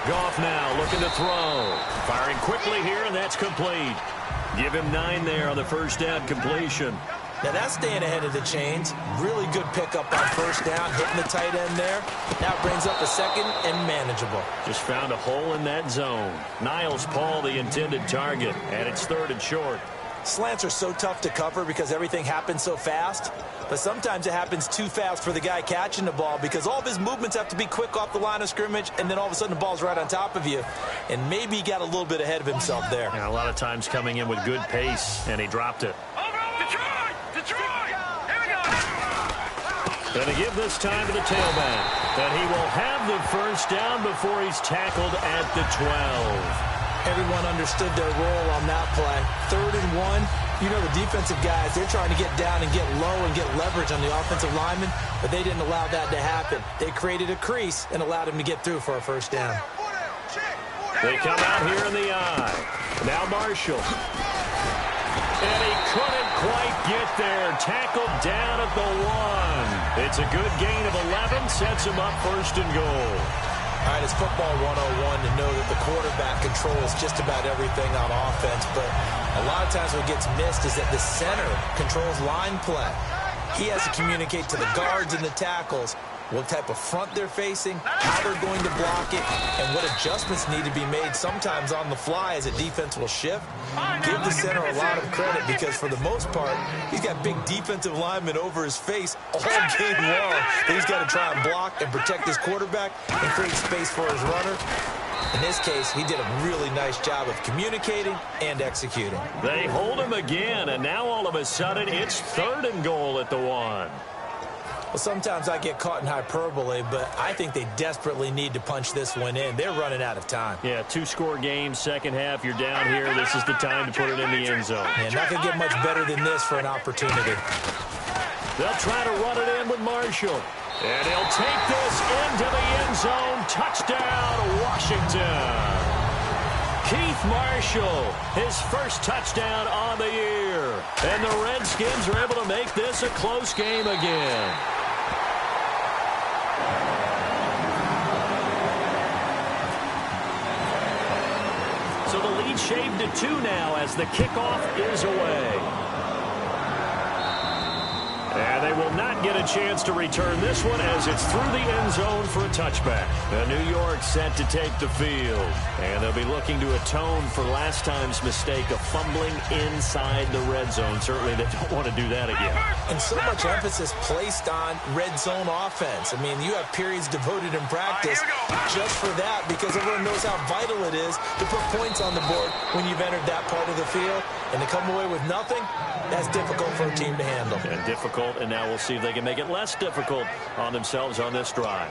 Goff now looking to throw. Firing quickly here, and that's complete. Give him 9 there on the first down completion.
Now that's staying ahead of the chains. Really good pickup on first down, hitting the tight end there. Now brings up a second and manageable.
Just found a hole in that zone. Niles Paul, the intended target, and it's 3rd and short.
Slants are so tough to cover because everything happens so fast. But sometimes it happens too fast for the guy catching the ball because all of his movements have to be quick off the line of scrimmage, and then all of a sudden the ball's right on top of you. And maybe he got a little bit ahead of himself there.
Yeah, a lot of times coming in with good pace, and he dropped it. Going to give this time to the tailback. And he will have the first down before he's tackled at the 12.
Everyone understood their role on that play. 3rd and 1. You know the defensive guys, they're trying to get down and get low and get leverage on the offensive lineman, but they didn't allow that to happen. They created a crease and allowed him to get through for a first down.
They come out here in the eye. Now Marshall. And he couldn't quite get there. Tackled down at the 1. It's a good gain of 11. Sets him up 1st and goal.
All right, it's football 101 to know that the quarterback controls just about everything on offense, but a lot of times what gets missed is that the center controls line play. He has to communicate to the guards and the tackles what type of front they're facing, how they're going to block it, and what adjustments need to be made sometimes on the fly as a defense will shift. Give the center a lot of credit because for the most part, he's got big defensive linemen over his face all game long that he's got to try and block and protect his quarterback and create space for his runner. In this case, he did a really nice job of communicating and executing.
They hold him again, and now all of a sudden it's 3rd and goal at the 1.
Well, sometimes I get caught in hyperbole, but I think they desperately need to punch this one in. They're running out of time.
Yeah, 2-score game, second half, you're down here. This is the time to put it in the end zone.
And not going to get much better than this for an opportunity.
They'll try to run it in with Marshall. And he'll take this into the end zone. Touchdown, Washington. Keith Marshall, his first touchdown on the year. And the Redskins are able to make this a close game again. So the lead shaved to 2 now as the kickoff is away. And they will not get a chance to return this one as it's through the end zone for a touchback. The New York set to take the field. And they'll be looking to atone for last time's mistake of fumbling inside the red zone. Certainly they don't want to do that again.
And so much emphasis placed on red zone offense. I mean, you have periods devoted in practice just for that because everyone knows how vital it is to put points on the board when you've entered that part of the field. And to come away with nothing, that's difficult for a team to handle.
And difficult, and now we'll see if they can make it less difficult on themselves on this drive.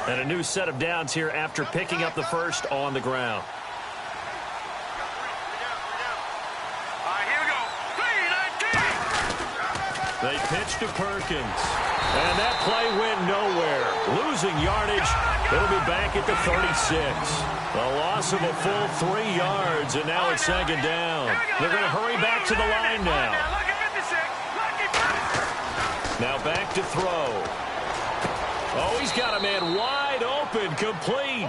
And a new set of downs here after picking up the first on the ground. They pitch to Perkins. And that play went nowhere. Losing yardage. It'll be back at the 36. A loss of a full 3 yards, and now it's 2nd down. They're going to hurry back to the line now. Now back to throw. Oh, he's got a man wide open, complete.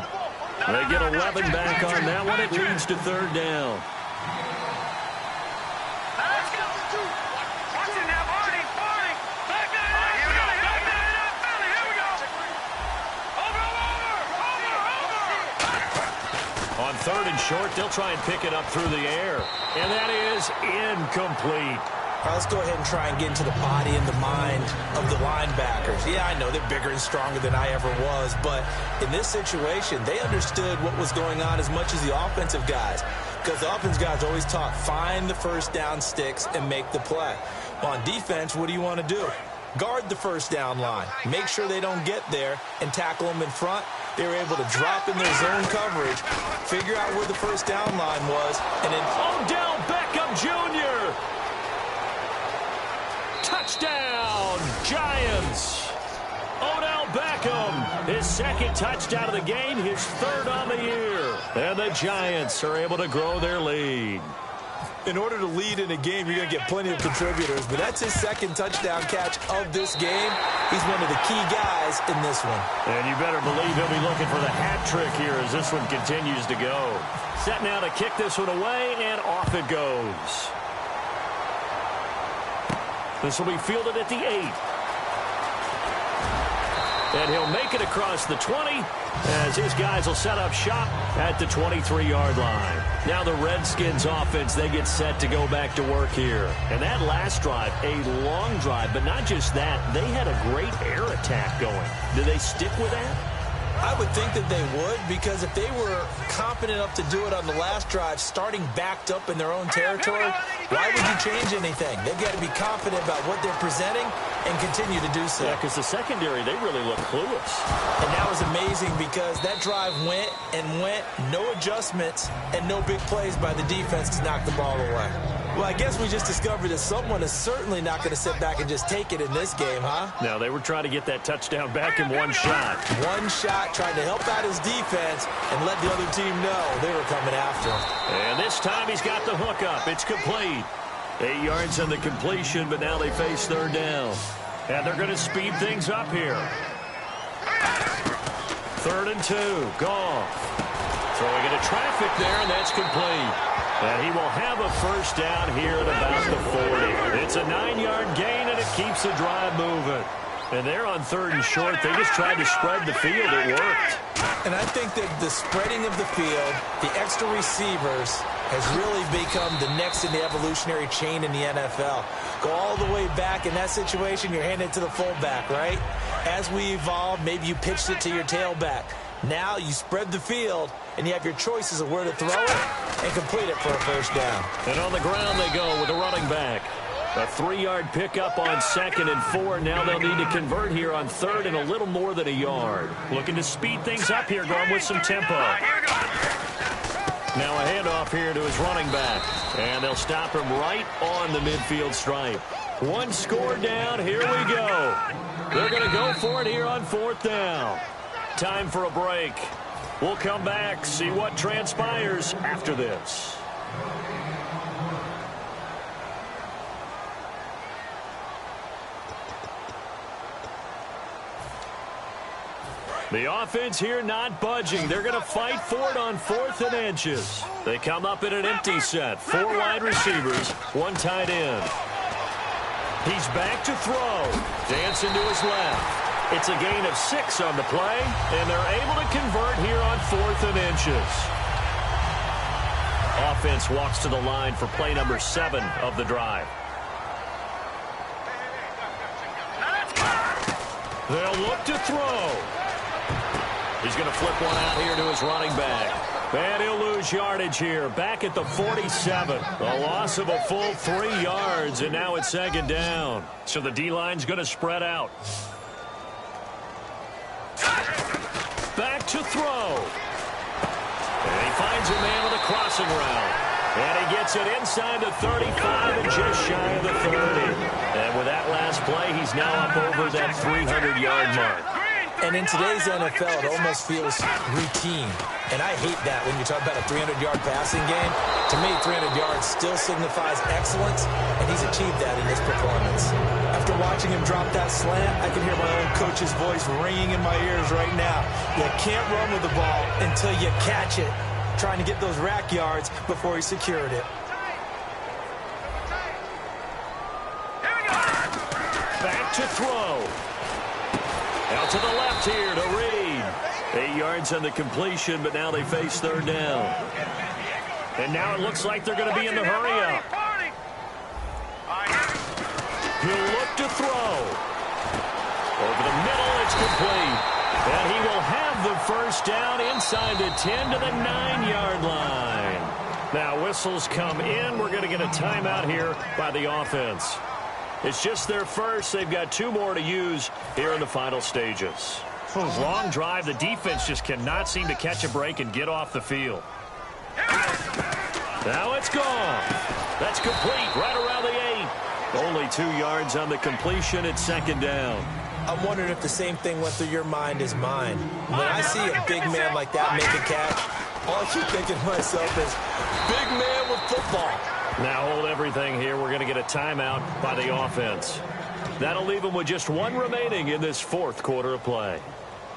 They get 11 back on that one. It leads to 3rd down. On 3rd and short, they'll try and pick it up through the air. And that is incomplete.
All right, let's go ahead and try and get into the body and the mind of the linebackers. Yeah, I know they're bigger and stronger than I ever was, but in this situation, they understood what was going on as much as the offensive guys. Because the offensive guys always taught, find the first down sticks and make the play. Well, on defense, what do you want to do? Guard the first down line. Make sure they don't get there and tackle them in front. They were able to drop in their zone coverage, figure out where the first down line was, and then
Odell Beckham Jr. Touchdown, Giants. Odell Beckham, his second touchdown of the game, his third on the year. And the Giants are able to grow their lead.
In order to lead in a game, you're going to get plenty of contributors, but that's his second touchdown catch of this game. He's one of the key guys in this one.
And you better believe he'll be looking for the hat trick here as this one continues to go. Set now to kick this one away, and off it goes. This will be fielded at the 8. And he'll make it across the 20 as his guys will set up shop at the 23-yard line. Now the Redskins offense, they get set to go back to work here. And that last drive, a long drive, but not just that, they had a great air attack going. Do they stick with that?
I would think that they would, because if they were confident enough to do it on the last drive, starting backed up in their own territory, why would you change anything? They've got to be confident about what they're presenting and continue to do so.
Yeah, because the secondary, they really look clueless.
And that was amazing because that drive went and went, no adjustments, and no big plays by the defense to knock the ball away. Well, I guess we just discovered that someone is certainly not going to sit back and just take it in this game, huh?
No, they were trying to get that touchdown back in one shot.
One shot, trying to help out his defense and let the other team know they were coming after him.
And this time he's got the hook up. It's complete. 8 yards on the completion, but now they face third down. And they're going to speed things up here. 3rd and 2. Goff. Throwing into traffic there, and that's complete. And he will have a first down here at about the 40. It's a 9-yard gain, and it keeps the drive moving. And they're on 3rd and short. They just tried to spread the field. It worked.
And I think that the spreading of the field, the extra receivers, has really become the next in the evolutionary chain in the NFL. Go all the way back in that situation, you're handing it to the fullback, right? As we evolve, maybe you pitched it to your tailback. Now you spread the field, and you have your choices of where to throw it and complete it for a first down.
And on the ground they go with a running back. A 3-yard pickup on 2nd and 4. Now they'll need to convert here on 3rd and a little more than a yard. Looking to speed things up here, going with some tempo. Now a handoff here to his running back. And they'll stop him right on the midfield stripe. One score down. Here we go. They're going to go for it here on 4th down. Time for a break. We'll come back, see what transpires after this. The offense here not budging. They're going to fight for it on 4th and inches. They come up in an empty set. 4 wide receivers, 1 tight end. He's back to throw. Dancing to his left. It's a gain of 6 on the play, and they're able to convert here on 4th and inches. Offense walks to the line for play number 7 of the drive. They'll look to throw. He's going to flip one out here to his running back. And he'll lose yardage here. Back at the 47. A loss of a full 3 yards, and now it's 2nd down. So the D-line's going to spread out. Back to throw. And he finds a man with a crossing route. And he gets it inside the 35 and just shy of the 30. And with that last play, he's now up over that 300-yard mark.
And in today's NFL, it almost feels routine. And I hate that when you talk about a 300-yard passing game. To me, 300 yards still signifies excellence, and he's achieved that in this performance. After watching him drop that slant, I can hear my own coach's voice ringing in my ears right now. You can't run with the ball until you catch it, trying to get those rack yards before he secured it.
Back to throw. Out to the left here to Reed. 8 yards on the completion, but now they face 3rd down. And now it looks like they're going to be in the hurry-up. He'll look to throw. Over the middle, it's complete. And he will have the first down inside the 10 to the 9-yard line. Now whistles come in. We're going to get a timeout here by the offense. It's just their first. They've got 2 more to use here in the final stages. Long drive. The defense just cannot seem to catch a break and get off the field. Now it's gone. That's complete right around the 8. Only 2 yards on the completion at second down.
I'm wondering if the same thing went through your mind as mine. When I see a big man like that make a catch, all I keep thinking to myself is, big man with football.
Now hold everything here. We're going to get a timeout by the offense. That'll leave them with just 1 remaining in this 4th quarter of play.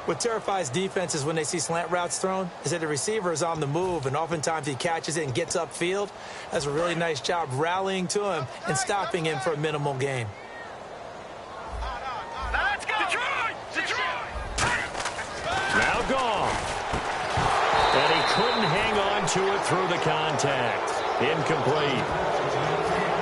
What terrifies defenses when they see slant routes thrown is that the receiver is on the move, and oftentimes he catches it and gets upfield. Does a really nice job rallying to him and stopping him for a minimal gain.
Let's go! Detroit!
Now gone. And he couldn't hang on to it through the contact. Incomplete.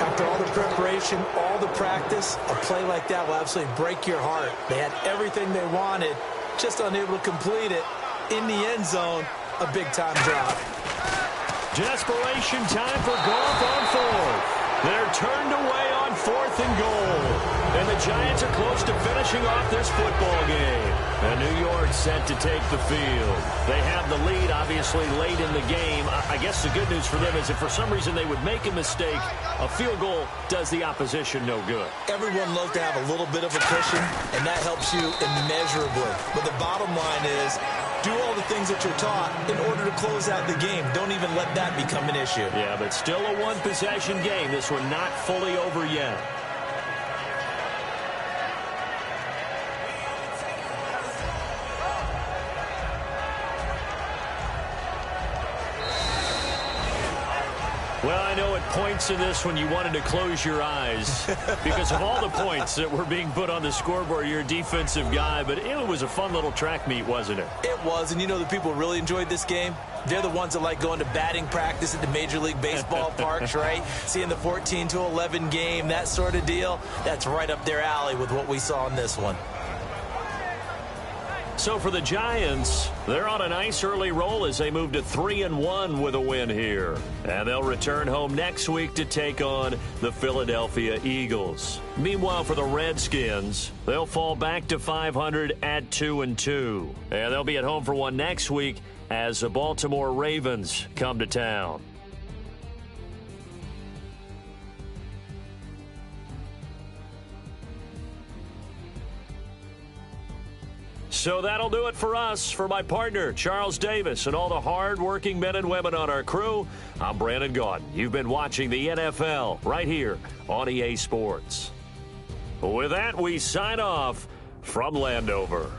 After all the preparation, all the practice, a play like that will absolutely break your heart. They had everything they wanted, just unable to complete it. In the end zone, a big-time drop.
Desperation time for Goff on 4th. They're turned away on 4th and goal. And the Giants are close to finishing off this football game. And New York set to take the field. They have the lead, obviously, late in the game. I guess the good news for them is if for some reason they would make a mistake, a field goal does the opposition no good.
Everyone loves to have a little bit of a cushion, and that helps you immeasurably. But the bottom line is, do all the things that you're taught in order to close out the game. Don't even let that become an issue.
Yeah, but still a one-possession game. This one not fully over yet. Well, I know at points in this when you wanted to close your eyes because of all the points that were being put on the scoreboard. You're a defensive guy, but it was a fun little track meet, wasn't it?
It was, and you know the people really enjoyed this game? They're the ones that like going to batting practice at the Major League Baseball parks, right? Seeing the 14-11 game, that sort of deal. That's right up their alley with what we saw in this one.
So for the Giants, they're on a nice early roll as they move to 3-1 with a win here. And they'll return home next week to take on the Philadelphia Eagles. Meanwhile, for the Redskins, they'll fall back to 500 at 2-2. And they'll be at home for one next week as the Baltimore Ravens come to town. So that'll do it for us. For my partner, Charles Davis, and all the hard-working men and women on our crew, I'm Brandon Gaudin. You've been watching the NFL right here on EA Sports. With that, we sign off from Landover.